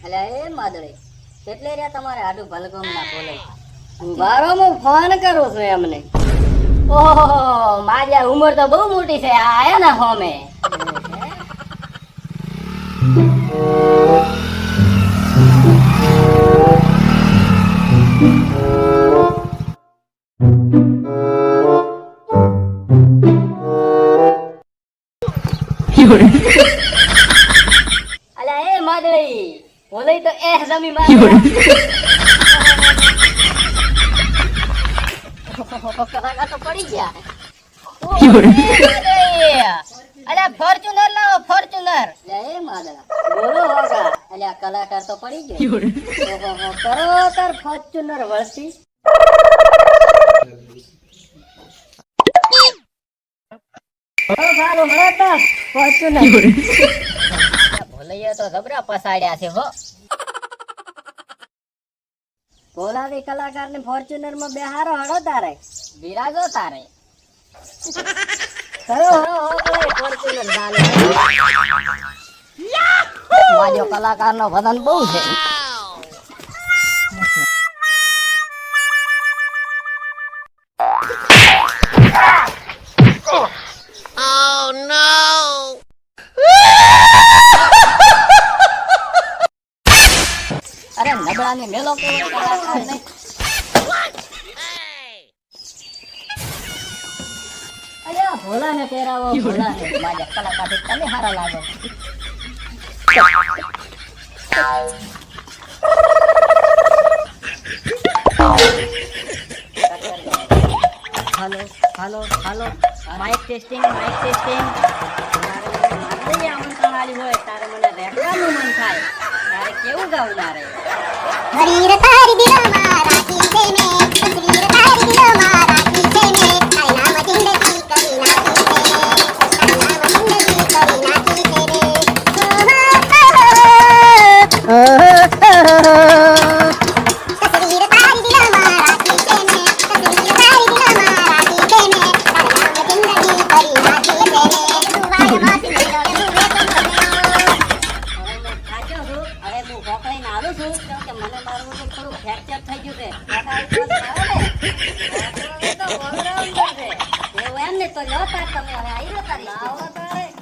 અલ્યા એ માદળી કેટલે રહ્યા તમારે આડું ભલગમ ના બોલે વારો હું ફોન કરું છું એમને. ઓહો મારી ઉંમર તો બહુ મોટી છે. આયા ને હોમે અલ્યા એ માદળી બોલે તો એ જમી મારે કલાકા તો પડી ગયા. અલ્યા ફોર્ચ્યુનર લાવો ફોર્ચ્યુનર. લે એ માદળા બોલો હોગા. અલ્યા કલાકાર તો પડી ગયો. ઓહો કરો તાર ફોર્ચ્યુનર વળતી. સારું મળતા ફોર્ચ્યુનર ભોલૈયા તો જબરા પસાડ્યા છે હો. બોલાવી કલાકાર ને ફોર્ચ્યુનર માં બેહારો હળો તારે બિરાજો તારે કરો ફોર્ચ્યુનર ચાલે. માજો કલાકાર નો વજન બહુ છે. Oh no! અરે નબળા ને મેલો કેવો કલાકાર ને. અલ્યા ભોલા ને પહેરાવો ભોલા ને. માજા કલાકાર થી તમે હારા લાગો. હાલો હાલો હાલો માઇક ટેસ્ટિંગ માઇક ટેસ્ટિંગ. મારે આમંત્રણ આલી હોય તારે મને રેડવાનું મન થાય તારે કેવું ગાવું તારે. હરીર તારી દિલમાં રાખી છે મે તસવીર તારી દિલમાં રાખી છે મે તારા નામ જિંદગી કરી નાખી છે તારા નામ જિંદગી કરી નાખી છે રે. તસવીર તારી દિલમાં રાખી છે મે તસવીર તારી દિલમાં રાખી છે મે તારા નામ જિંદગી કરી નાખી છે રે. દુવાય માસી મેલો દુવે તો સાચો છું. હવે હું ભોકળીને આવું છું કેમ કે મને મારું તો થોડું ફ્રેક્ચર થઈ ગયું છે. એવું એમ ને તો લો તાર તમે હવે આવી લો તારી.